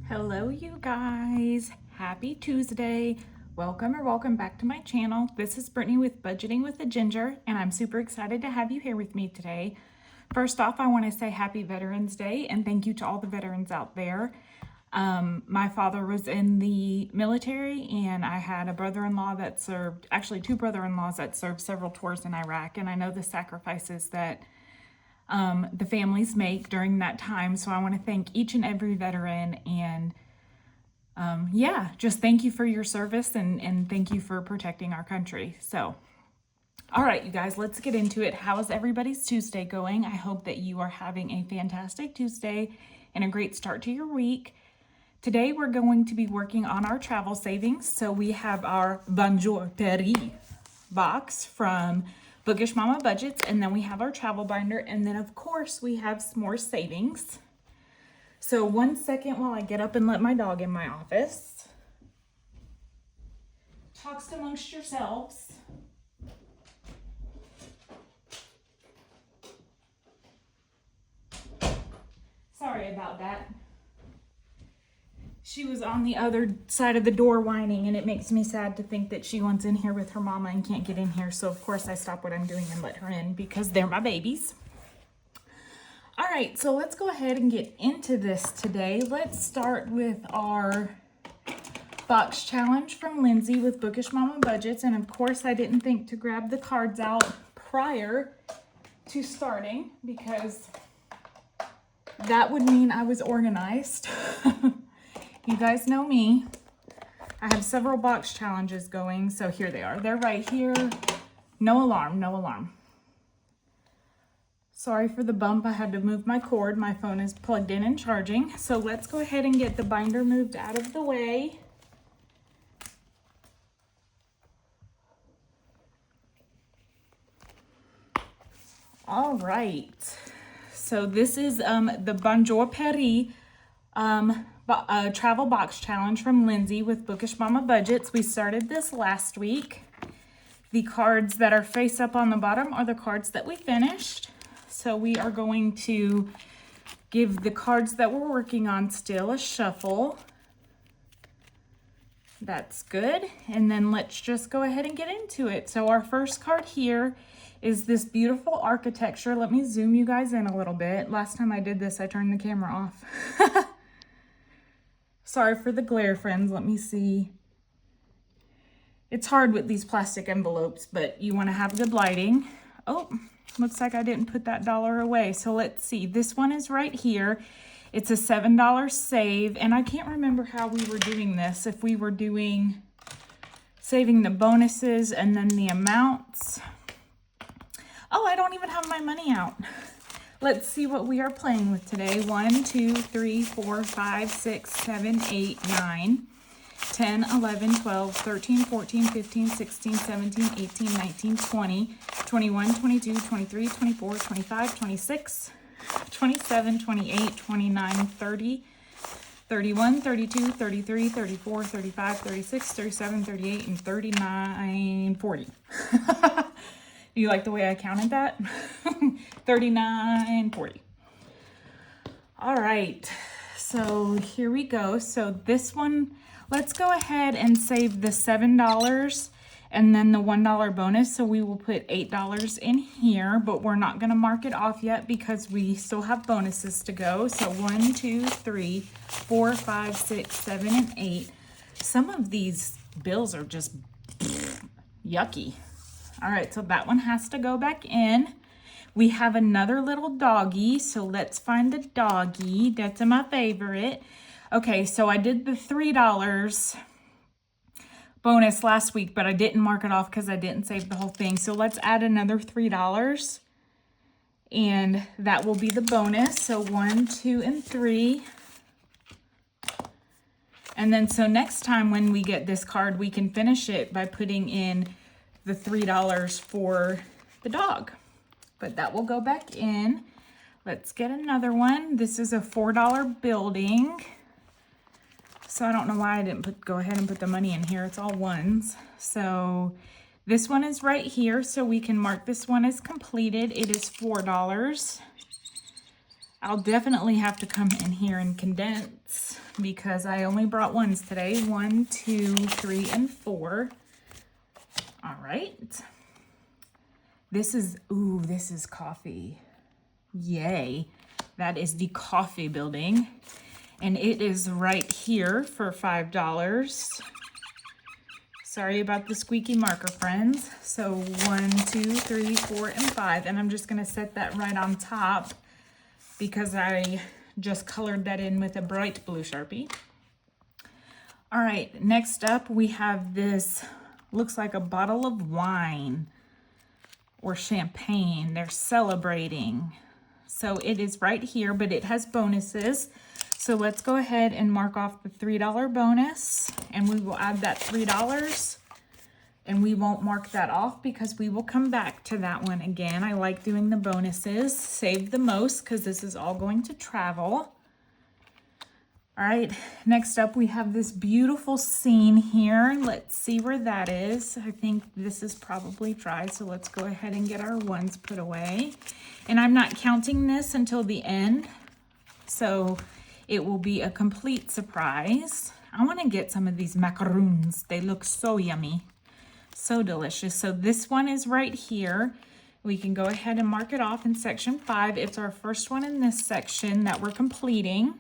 Hello you guys, happy Tuesday. Welcome back to my channel. This is Brittany with Budgeting with a Ginger, and I'm super excited to have you here with me today. First off, I want to say happy Veterans Day and thank you to all the veterans out there. My father was in the military, and I had a brother-in-law that served, actually two brother-in-laws that served several tours in Iraq, and I know the sacrifices that the families make during that time. So I want to thank each and every veteran, and yeah, just thank you for your service, and thank you for protecting our country. So, all right, you guys, let's get into it. How is everybody's Tuesday going? I hope that you are having a fantastic Tuesday and a great start to your week. Today, we're going to be working on our travel savings. So we have our Bonjour box from Bookish Mama Budgets, and then we have our travel binder, and then of course we have Smore Savings. So 1 second while I get up and let my dog in my office. Talks amongst yourselves. Sorry about that. She was on the other side of the door whining, and it makes me sad to think that she wants in here with her mama and can't get in here. So of course I stop what I'm doing and let her in because they're my babies. All right, so let's go ahead and get into this today. Let's start with our box challenge from Lindsay with Bookish Mama Budgets. And of course I didn't think to grab the cards out prior to starting because that would mean I was organized. You guys know me. I have several box challenges going, so here they are. They're right here. No alarm, no alarm. Sorry for the bump. I had to move my cord. My phone is plugged in and charging. So let's go ahead and get the binder moved out of the way. All right. So this is the Bonjour travel box challenge from Lindsay with Bookish Mama Budgets. We started this last week. The cards that are face up on the bottom are the cards that we finished. So we are going to give the cards that we're working on still a shuffle. That's good. And then let's just go ahead and get into it. So our first card here is this beautiful architecture. Let me zoom you guys in a little bit. Last time I did this, I turned the camera off. Sorry for the glare, friends. Let me see. It's hard with these plastic envelopes, but you want to have good lighting. Oh, looks like I didn't put that dollar away. So let's see. This one is right here. It's a $7 save, and I can't remember how we were doing this. If we were doing saving the bonuses and then the amounts. Oh, I don't even have my money out. Let's see what we are playing with today. 1, 2, 3, 4, 5, 6, 7, 8, 9, 10, 11, 12, 13, 14, 15, 16, 17, 18, 19, 20, 21, 22, 23, 24, 25, 26, 27, 28, 29, 30, 31, 32, 33, 34, 35, 36, 37, 38, and 39, 40. Do you like the way I counted that? 39, 40. All right, so here we go. So this one, let's go ahead and save the $7 and then the $1 bonus. So we will put $8 in here, but we're not gonna mark it off yet because we still have bonuses to go. So 1, 2, 3, 4, 5, 6, 7, and 8. Some of these bills are just yucky. All right, so that one has to go back in. We have another little doggy, so let's find the doggy. That's my favorite. Okay, so I did the $3 bonus last week, but I didn't mark it off because I didn't save the whole thing. So let's add another $3, and that will be the bonus. So 1, 2, and 3. And then so next time when we get this card, we can finish it by putting in the $3 for the dog. But that will go back in. Let's get another one. This is a $4 building. So I don't know why I didn't go ahead and put the money in here. It's all ones. So this one is right here. So we can mark this one as completed. It is $4. I'll definitely have to come in here and condense because I only brought ones today. 1, 2, 3, and 4. All right. This is Kofi. Yay. That is the Kofi building. And it is right here for $5. Sorry about the squeaky marker, friends. So 1, 2, 3, 4, and 5. And I'm just gonna set that right on top because I just colored that in with a bright blue Sharpie. All right, next up we have this, looks like a bottle of wine or champagne. They're celebrating. So it is right here, but it has bonuses. So let's go ahead and mark off the $3 bonus, and we will add that $3. And we won't mark that off because we will come back to that one again. I like doing the bonuses. Save the most because this is all going to travel. All right, next up we have this beautiful scene here. Let's see where that is. I think this is probably dry, so let's go ahead and get our ones put away. And I'm not counting this until the end, so it will be a complete surprise. I want to get some of these macaroons. They look so yummy. So delicious. So this one is right here. We can go ahead and mark it off in section 5. It's our first one in this section that we're completing.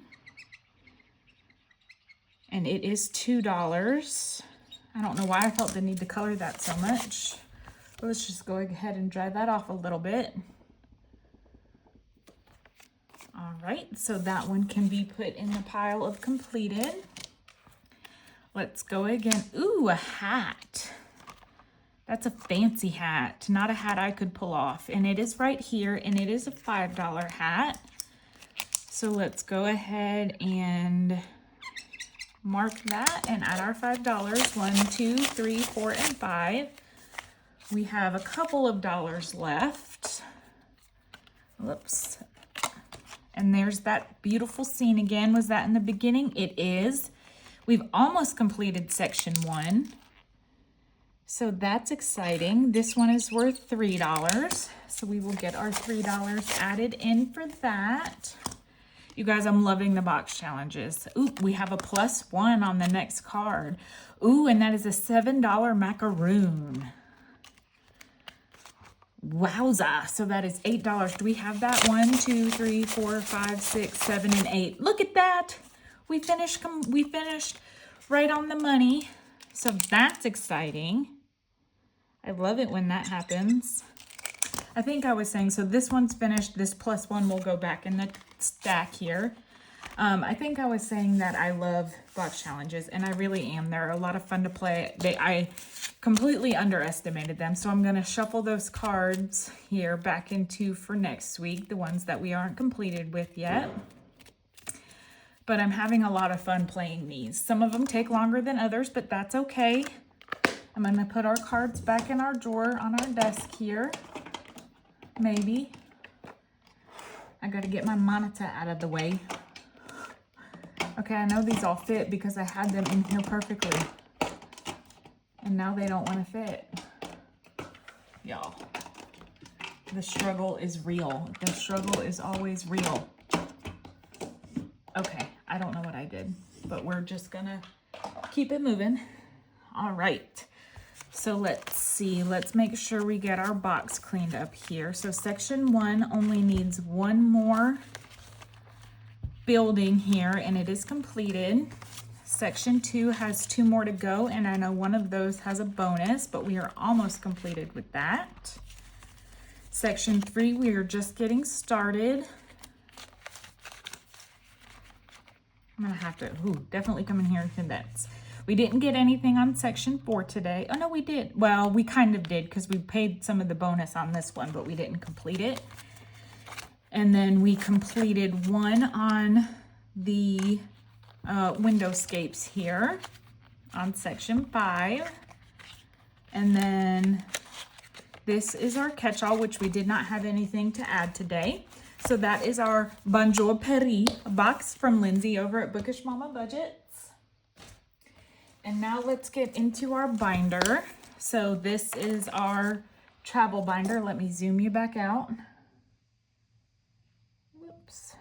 And it is $2. I don't know why I felt the need to color that so much. But let's just go ahead and dry that off a little bit. All right, so that one can be put in the pile of completed. Let's go again. Ooh, a hat. That's a fancy hat, not a hat I could pull off. And it is right here, and it is a $5 hat. So let's go ahead and mark that and add our $5. 1, 2, 3, 4, and 5. We have a couple of dollars left. Whoops. And there's that beautiful scene again. Was that in the beginning? It is. We've almost completed section 1. So that's exciting. This one is worth $3. So we will get our $3 added in for that. You guys, I'm loving the box challenges. Ooh, we have a +1 on the next card. Ooh, and that is a $7 macaroon. Wowza. So that is $8. Do we have that? 1, 2, 3, 4, 5, 6, 7, and 8. Look at that. We finished right on the money. So that's exciting. I love it when that happens. I think I was saying, so this one's finished. This +1 will go back in the stack here. I think I was saying that I love box challenges, and I really am. They're a lot of fun to play. I completely underestimated them, so I'm going to shuffle those cards here back into for next week, the ones that we aren't completed with yet. But I'm having a lot of fun playing these. Some of them take longer than others, but that's okay. I'm going to put our cards back in our drawer on our desk here. Maybe. I got to get my monitor out of the way. Okay, I know these all fit because I had them in here perfectly. And now they don't want to fit. Y'all, the struggle is real. The struggle is always real. Okay, I don't know what I did, but we're just going to keep it moving. All right. So let's see, let's make sure we get our box cleaned up here. So section 1 only needs one more building here, and it is completed. Section 2 has 2 more to go, and I know one of those has a bonus, but we are almost completed with that. Section 3, we are just getting started. I'm gonna have to, definitely come in here and condense. We didn't get anything on section 4 today. Oh no, we did. Well, we kind of did because we paid some of the bonus on this one, but we didn't complete it. And then we completed one on the windowscapes here on section 5. And then this is our catch-all, which we did not have anything to add today. So that is our Bonjour Paris box from Lindsay over at Bookish Mama Budgets. And now let's get into our binder. So this is our travel binder. Let me zoom you back out. Whoops.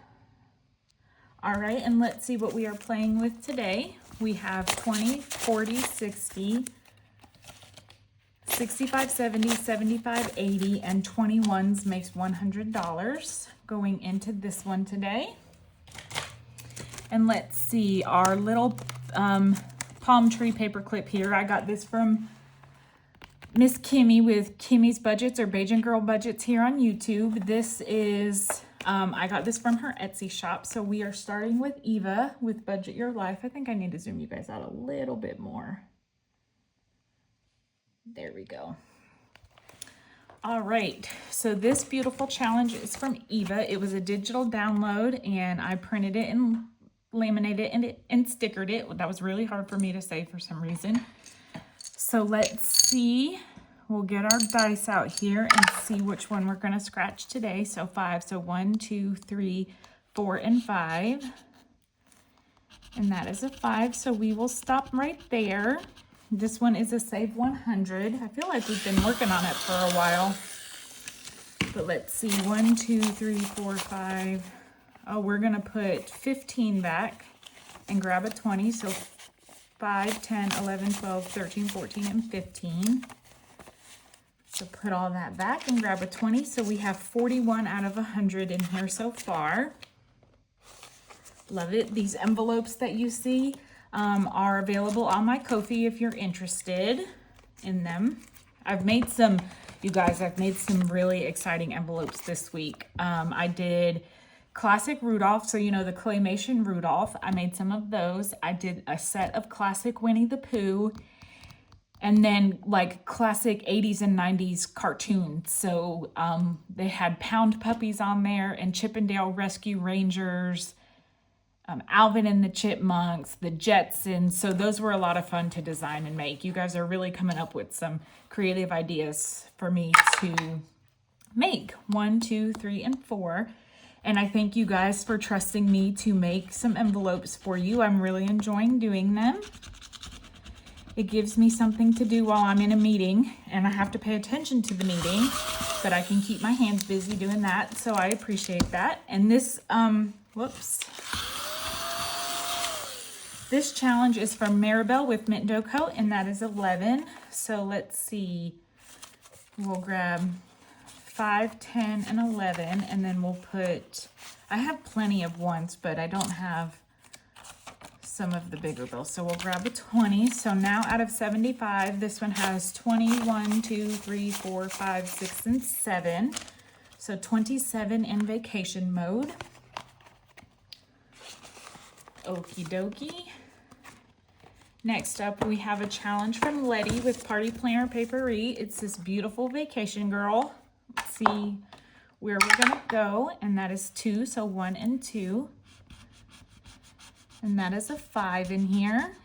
All right, and let's see what we are playing with today. We have 20, 40, 60, 65, 70, 75, 80, and 21s makes $100 going into this one today. And let's see, our little palm tree paper clip here. I got this from Miss Kimmy with Kimmy's Budgets or Bajan Girl Budgets here on YouTube. This is, I got this from her Etsy shop. So we are starting with Eva with Budget Your Life. I think I need to zoom you guys out a little bit more. There we go. All right, so this beautiful challenge is from Eva. It was a digital download and I printed it and laminated it and stickered it. That was really hard for me to say for some reason. So let's see, we'll get our dice out here and see which one we're gonna scratch today. So 5, so 1, 2, 3, 4, and 5. And that is a 5, so we will stop right there. This one is a Save 100. I feel like we've been working on it for a while. But let's see, 1, 2, 3, 4, 5. Oh, we're gonna put 15 back and grab a 20. So 5, 10, 11, 12, 13, 14, and 15. So put all that back and grab a 20. So we have 41 out of 100 in here so far. Love it. These envelopes that you see are available on my Kofi if you're interested in them. I've made some, you guys, I've made some really exciting envelopes this week. I did classic Rudolph, so you know the claymation Rudolph. I made some of those. I did a set of classic Winnie the Pooh, and then like classic 80s and 90s cartoons. So they had Pound Puppies on there and Chippendale Rescue Rangers, Alvin and the Chipmunks, the Jetsons. So those were a lot of fun to design and make. You guys are really coming up with some creative ideas for me to make. 1, 2, 3, and 4. And I thank you guys for trusting me to make some envelopes for you. I'm really enjoying doing them. It gives me something to do while I'm in a meeting and I have to pay attention to the meeting, but I can keep my hands busy doing that. So I appreciate that. And this, this challenge is from Maribel with Mint Dough Co. and that is 11. So let's see, we'll grab 5, 10, and 11, and then we'll put, I have plenty of ones, but I don't have some of the bigger bills. So we'll grab a 20. So now out of 75, this one has 21, 2, 3, 4, 5, 6, and 7. So 27 in vacation mode. Okie dokie. Next up, we have a challenge from Letty with Party Planner Papery. It's this beautiful vacation girl. Let's see where we're gonna go, and that is 2, so 1 and 2. And that is a 5 in here.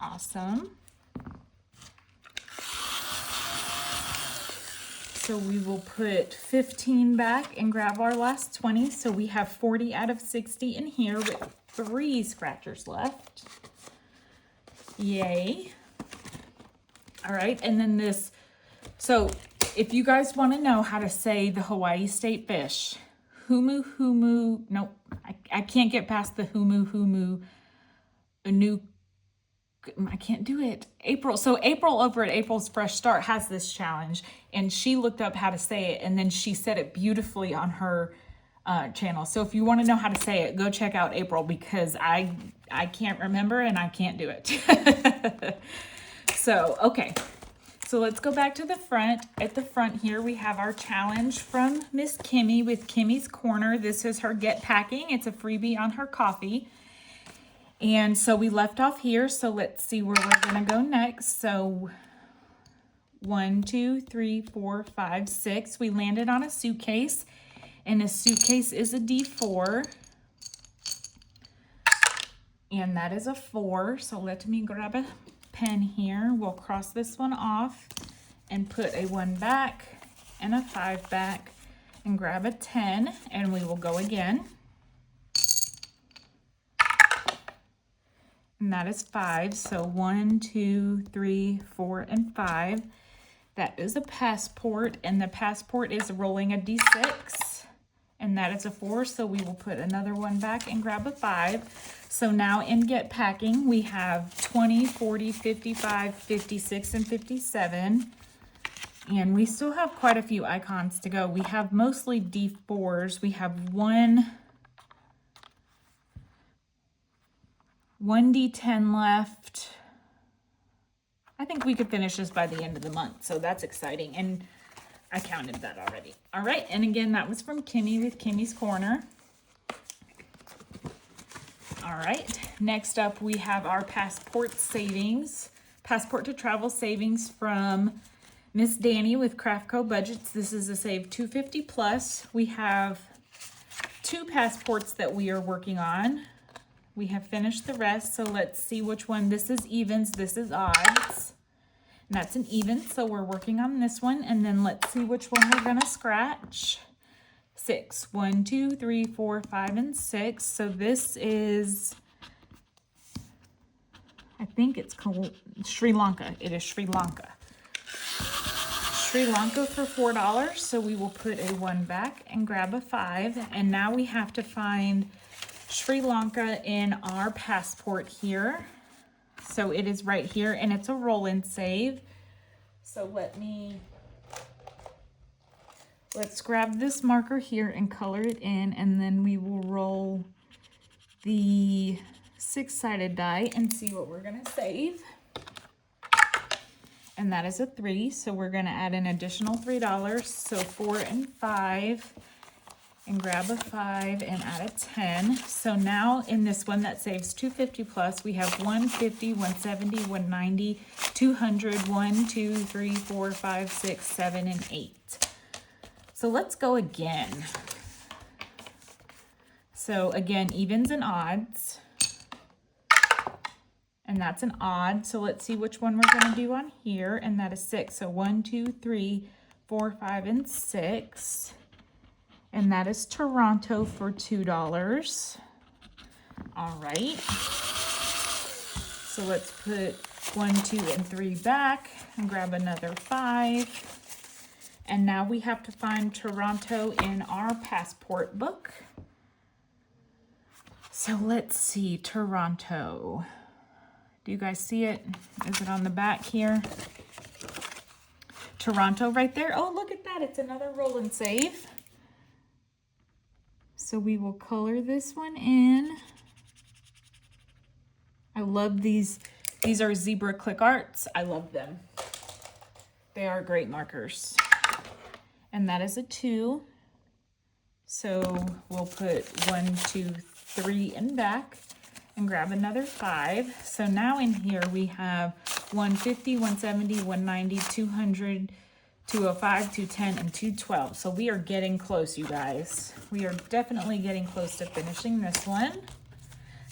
Awesome. So we will put 15 back and grab our last 20. So we have 40 out of 60 in here with 3 scratchers left. Yay. All right, and then this, so if you guys want to know how to say the Hawaii state fish, humu, humu, nope, I can't get past the humu, humu, I can't do it. April. So April over at April's Fresh Start has this challenge, and she looked up how to say it, and then she said it beautifully on her channel. So if you want to know how to say it, go check out April, because I can't remember and I can't do it. So, okay. So let's go back to the front. At the front here, we have our challenge from Miss Kimmy with Kimmy's Corner. This is her Get Packing. It's a freebie on her coffee. And so we left off here. So let's see where we're going to go next. So 1, 2, 3, 4, 5, 6. We landed on a suitcase, and a suitcase is a D4. And that is a 4. So let me grab a pen here. We'll cross this one off and put a 1 back and a 5 back and grab a 10, and we will go again. And that is 5. So 1, 2, 3, 4, and 5. That is a passport, and the passport is rolling a D6. and that is a 4, so we will put another one back and grab a 5. So now in Get Packing, we have 20, 40, 55, 56, and 57. And we still have quite a few icons to go. We have mostly D4s. We have one D10 left. I think we could finish this by the end of the month, so that's exciting. And I counted that already. All right, and again, that was from Kimmy with Kimmy's Corner. All right, next up we have our passport savings, passport to travel savings from Miss Danny with Craftco Budgets. This is a save $250 plus. We have 2 passports that we are working on. We have finished the rest, so let's see which one. This is evens, this is odds. And that's an even, so we're working on this one. And then let's see which one we're gonna scratch. 6. 1, 2, 3, 4, 5, and 6. So this is, I think it's called Sri Lanka. It is Sri Lanka. Sri Lanka for $4. So we will put a 1 back and grab a 5. And now we have to find Sri Lanka in our passport here. So it is right here, and it's a roll and save. So let's grab this marker here and color it in, and then we will roll the 6-sided die and see what we're gonna save. And that is a 3, so we're gonna add an additional $3. So 4 and 5, and grab a 5 and add a 10. So now in this one that saves $250 plus, we have 150, 170, 190, 200, 1, 2, 3, 4, 5, 6, 7, and 8. So let's go again. So again, evens and odds. And that's an odd. So let's see which one we're gonna do on here. And that is 6. So 1, 2, 3, 4, 5, and 6. And that is Toronto for $2. All right. So let's put 1, 2, and 3 back and grab another 5. And now we have to find Toronto in our passport book. So let's see, Toronto. Do you guys see it? Is it on the back here? Toronto right there. Oh, look at that. It's another roll and save. So we will color this one in. I love these. These are zebra click arts. I love them. They are great markers. And that is a 2. So we'll put 1, 2, 3 and back and grab another 5. So now in here we have 150, 170, 190, 200, 205, 210, and 212. So we are getting close, you guys. We are definitely getting close to finishing this one.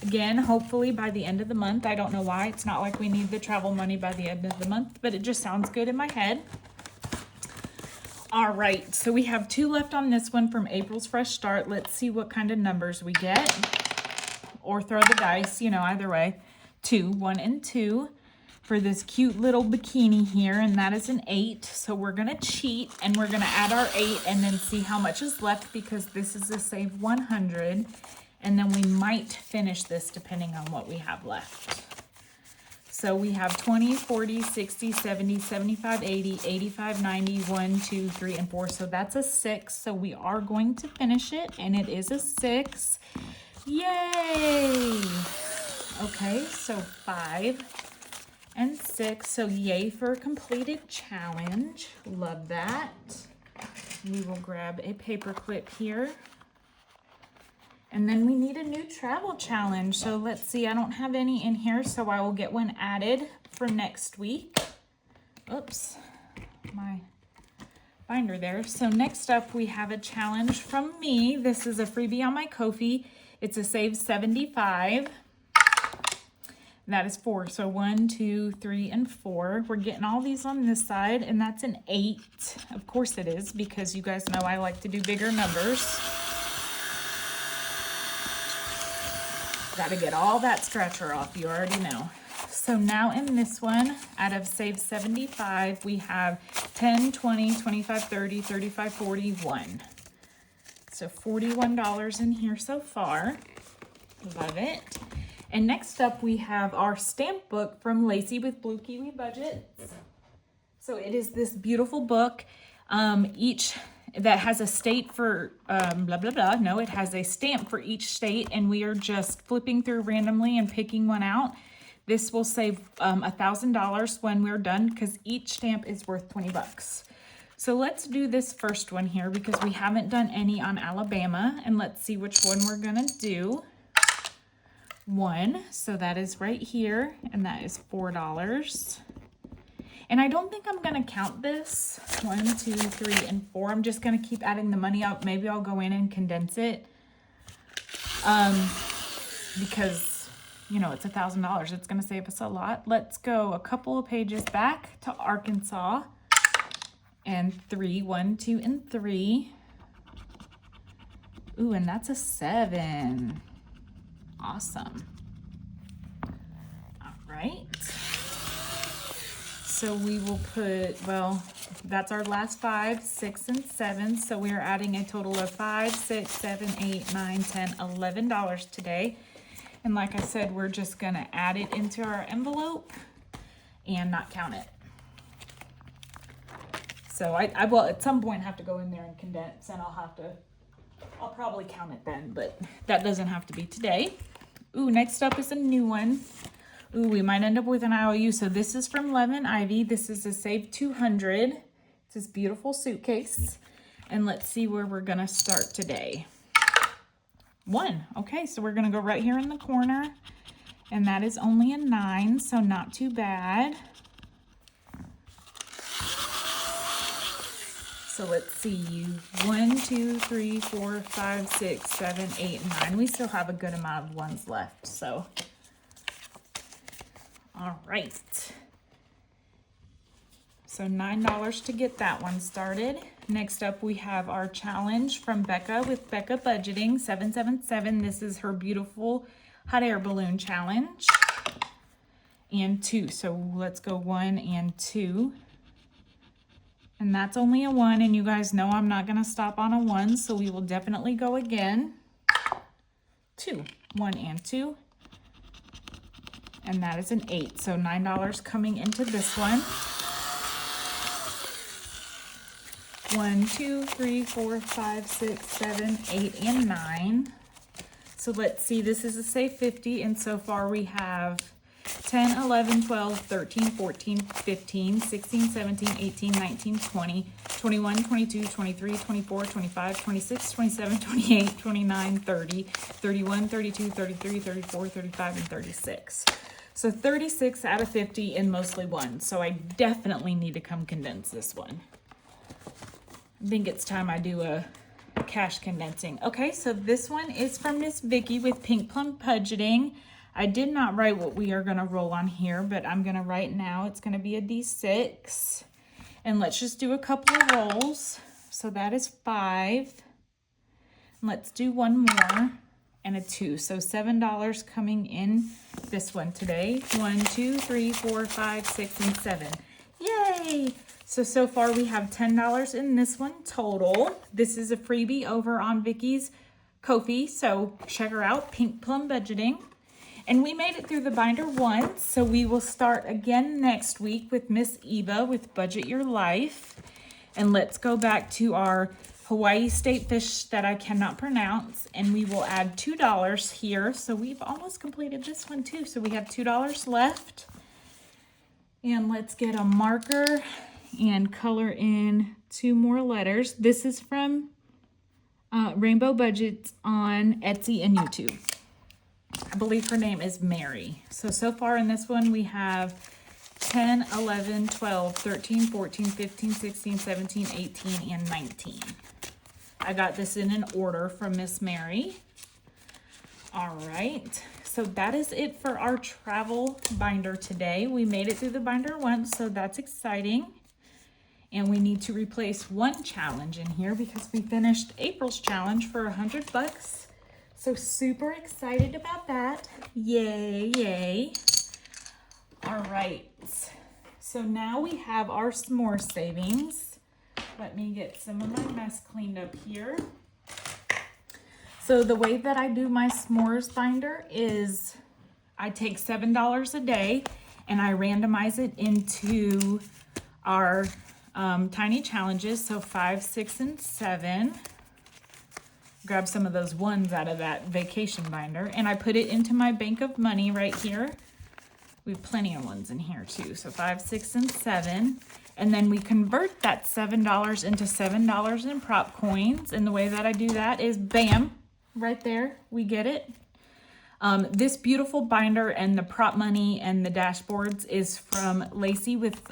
Again, hopefully by the end of the month. I don't know why. It's not like we need the travel money by the end of the month, but it just sounds good in my head. All right, so we have 2 left on this one from April's Fresh Start. Let's see what kind of numbers we get. Or throw the dice, you know, either way. 2, 1, and 2. For this cute little bikini here, and that is an 8. So we're gonna cheat and we're gonna add our 8 and then see how much is left, because this is a save 100, and then we might finish this depending on what we have left. So we have 20, 40, 60, 70, 75, 80, 85, 90, 1, 2, 3, and 4. So that's a 6. So we are going to finish it, and it is a 6. Yay! Okay, so 5 and 6. So yay for a completed challenge. Love that. We will grab a paper clip here. And then we need a new travel challenge. So let's see, I don't have any in here, so I will get one added for next week. Oops, my binder there. So next up we have a challenge from me. This is a freebie on my Kofi. It's a save 75. That is 4. So 1, 2, 3, and 4. We're getting all these on this side, and that's an 8. Of course it is, because you guys know I like to do bigger numbers. Got to get all that scratcher off, you already know. So now in this one, out of save 75, we have 10, 20, 25, 30, 35, 40, 1. So $41 in here so far. Love it. And next up we have our stamp book from Lacey with Blue Kiwi Budgets. So it is this beautiful book, each that has a state for blah, blah, blah. No, it has a stamp for each state, and we are just flipping through randomly and picking one out. This will save $1,000 when we're done because each stamp is worth 20 bucks. So let's do this first one here because we haven't done any on Alabama, and let's see which one we're gonna do. One, so that is right here, and that is $4. And I don't think I'm gonna count this. 1, 2, 3, and 4. I'm just gonna keep adding the money out. Maybe I'll go in and condense it. Because, you know, it's $1,000. It's gonna save us a lot. Let's go a couple of pages back to Arkansas. And 3, 1, 2, and 3. Ooh, and that's a 7. Awesome. All right. So we will put, well, that's our last 5, 6, and 7. So we are adding a total of $5, 6, 7, 8, 9, 10, $11 today. And like I said, we're just gonna add it into our envelope and not count it. So I will at some point have to go in there and condense, and I'll probably count it then, but that doesn't have to be today. Ooh, next up is a new one. Ooh, we might end up with an IOU. So this is from Lemon Ivy. This is a Save 200. It's this beautiful suitcase. And let's see where we're gonna start today. 1, okay, so we're gonna go right here in the corner, and that is only a 9, so not too bad. So let's see, 1, 2, 3, 4, 5, 6, 7, 8, 9. We still have a good amount of ones left, so. All right. So $9 to get that one started. Next up, we have our challenge from Becca with Becca Budgeting, 777. This is her beautiful hot air balloon challenge. And 2, so let's go 1 and 2. And that's only a 1, and you guys know I'm not gonna stop on a 1, so we will definitely go again. 2, 1 and 2. And that is an 8, so $9 coming into this one. 1, 2, 3, 4, 5, 6, 7, 8, and 9. So let's see, this is a Save 50, and so far we have 10, 11, 12, 13, 14, 15, 16, 17, 18, 19, 20, 21, 22, 23, 24, 25, 26, 27, 28, 29, 30, 31, 32, 33, 34, 35, and 36. So 36 out of 50 and mostly 1. So I definitely need to come condense this one. I think it's time I do a cash condensing. Okay, so this one is from Miss Vicky with Pink Plum Budgeting. I did not write what we are gonna roll on here, but I'm gonna write now. It's gonna be a D6. And let's just do a couple of rolls. So that is 5. And let's do one more and a 2. So $7 coming in this one today. 1, 2, 3, 4, 5, 6, and 7. Yay! So far we have $10 in this one total. This is a freebie over on Vicky's Kofi, so check her out, Pink Plum Budgeting. And we made it through the binder once, so we will start again next week with Miss Eva with Budget Your Life. And let's go back to our Hawaii State Fish that I cannot pronounce, and we will add $2 here. So we've almost completed this one too, so we have $2 left. And let's get a marker and color in 2 more letters. This is from Rainbow Budgets on Etsy and YouTube. I believe her name is Mary. So far in this one we have 10, 11, 12, 13, 14, 15, 16, 17, 18, and 19. I got this in an order from Miss Mary. All right, so that is it for our travel binder today. We made it through the binder once, so that's exciting. And we need to replace one challenge in here because we finished April's challenge for $100. So super excited about that. Yay, yay. All right, so now we have our Smore Savings. Let me get some of my mess cleaned up here. So the way that I do my s'mores binder is I take $7 a day and I randomize it into our tiny challenges. So 5, 6, and 7. Grab some of those ones out of that vacation binder and I put it into my bank of money right here. We have plenty of ones in here too. So 5, 6, and 7. And then we convert that $7 into $7 in prop coins. And the way that I do that is bam, right there, we get it. This beautiful binder and the prop money and the dashboards is from Lacey with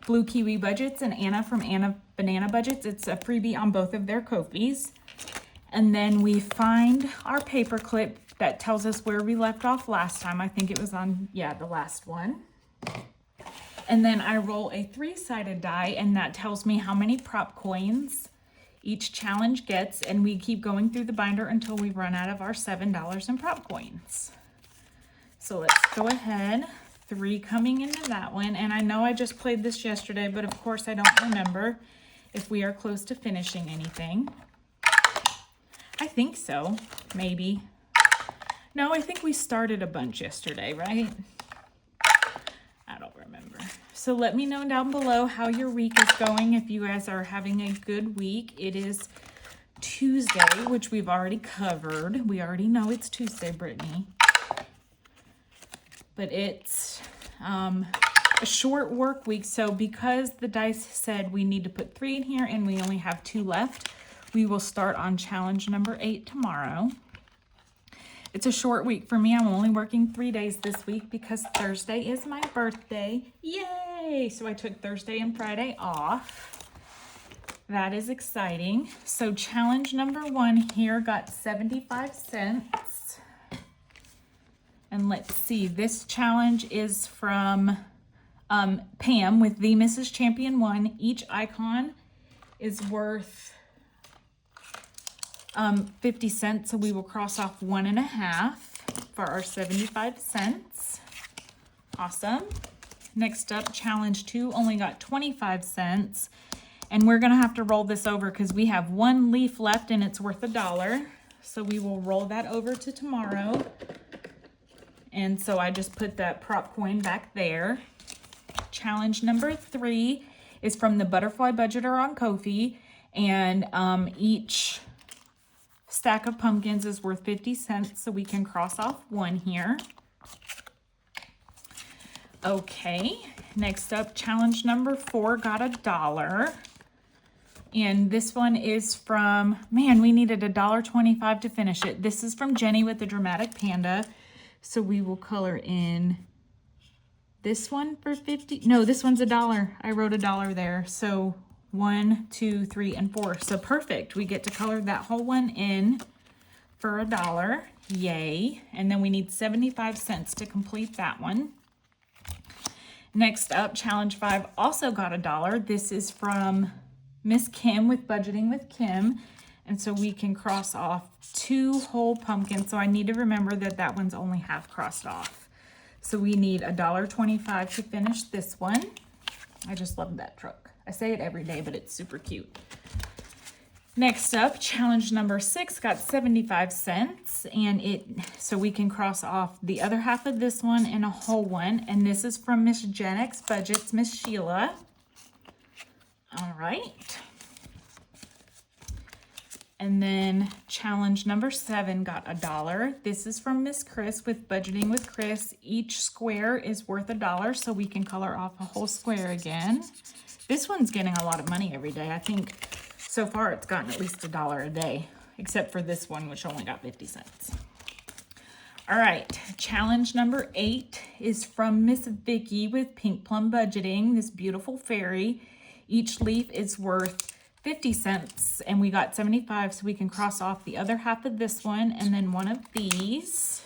Blue Kiwi Budgets and Anna from Anna Banana Budgets. It's a freebie on both of their Kofis. And then we find our paper clip that tells us where we left off last time. I think it was on, yeah, the last one. And then I roll a 3-sided die and that tells me how many prop coins each challenge gets, and we keep going through the binder until we run out of our $7 in prop coins. So let's go ahead. 3 coming into that one, and I know I just played this yesterday, but of course I don't remember if we are close to finishing anything. I think so, maybe. No, I think we started a bunch yesterday, right? I don't remember. So let me know down below how your week is going. If you guys are having a good week. It is Tuesday, which we've already covered. We already know it's Tuesday, Brittany. But it's a short work week. So because the dice said we need to put 3 in here and we only have 2 left, we will start on challenge number 8 tomorrow. It's a short week for me. I'm only working 3 days this week because Thursday is my birthday. Yay! So I took Thursday and Friday off. That is exciting. So challenge number 1 here got 75 cents. And let's see, this challenge is from Pam with the Mrs. Champion 1. Each icon is worth 50 cents, so we will cross off 1.5 for our 75 cents. Awesome. Next up, challenge 2 only got 25 cents, and we're gonna have to roll this over because we have 1 leaf left and it's worth $1. So we will roll that over to tomorrow. And so I just put that prop coin back there. Challenge number 3 is from the Butterfly Budgeter on Kofi, and each stack of pumpkins is worth 50 cents, so we can cross off 1 here. Okay, next up, challenge number 4 got $1. And this one is from, man, we needed $1.25 to finish it. This is from Jenny with the Dramatic Panda. So we will color in this one for 50. No, this one's $1. I wrote $1 there. So 1, 2, 3, and 4. So perfect. We get to color that whole one in for $1. Yay. And then we need 75 cents to complete that one. Next up, challenge 5 also got $1. This is from Miss Kim with Budgeting with Kim. And so we can cross off 2 whole pumpkins. So I need to remember that that one's only half crossed off. So we need $1.25 to finish this one. I just love that truck. I say it every day, but it's super cute. Next up, challenge number 6 got 75 cents, and so we can cross off the other half of this one and a whole one. And this is from Miss Gen X Budgets, Miss Sheila. All right. And then challenge number 7 got $1. This is from Miss Chris with Budgeting with Chris. Each square is worth $1, so we can color off a whole square again. This one's getting a lot of money every day. I think so far it's gotten at least $1 a day, except for this one, which only got 50 cents. All right, challenge number 8 is from Miss Vicky with Pink Plum Budgeting, this beautiful fairy. Each leaf is worth 50 cents, and we got 75, so we can cross off the other half of this one and then one of these.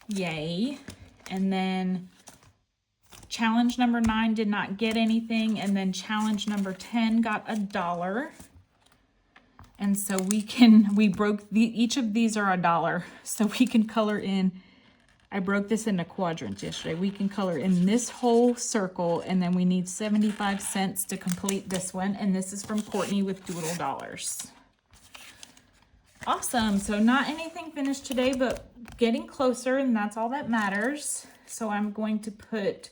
Yay. And then challenge number 9 did not get anything, and then challenge number 10 got $1. And so we broke each of these are $1, so we can color in. I broke this into quadrants yesterday. We can color in this whole circle, and then we need 75 cents to complete this one. And this is from Courtney with Doodle Dollars. Awesome. So not anything finished today, but getting closer, and that's all that matters. So I'm going to put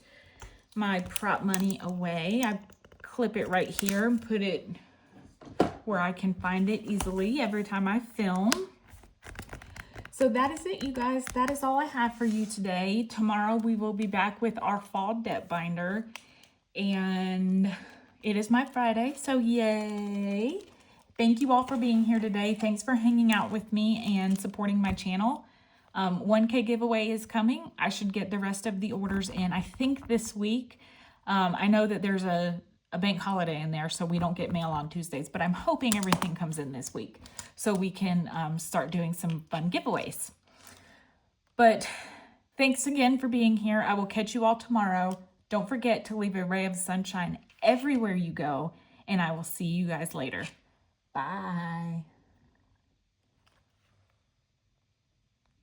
my prop money away. I clip it right here and put it where I can find it easily every time I film. So that is it, you guys. That is all I have for you today. Tomorrow we will be back with our fall debt binder, and it is my Friday, so yay. Thank you all for being here today. Thanks for hanging out with me and supporting my channel. 1K giveaway is coming. I should get the rest of the orders in, I think, this week. I know that there's a bank holiday in there, so we don't get mail on Tuesdays, but I'm hoping everything comes in this week so we can start doing some fun giveaways. But thanks again for being here. I will catch you all tomorrow. Don't forget to leave a ray of sunshine everywhere you go, and I will see you guys later. Bye.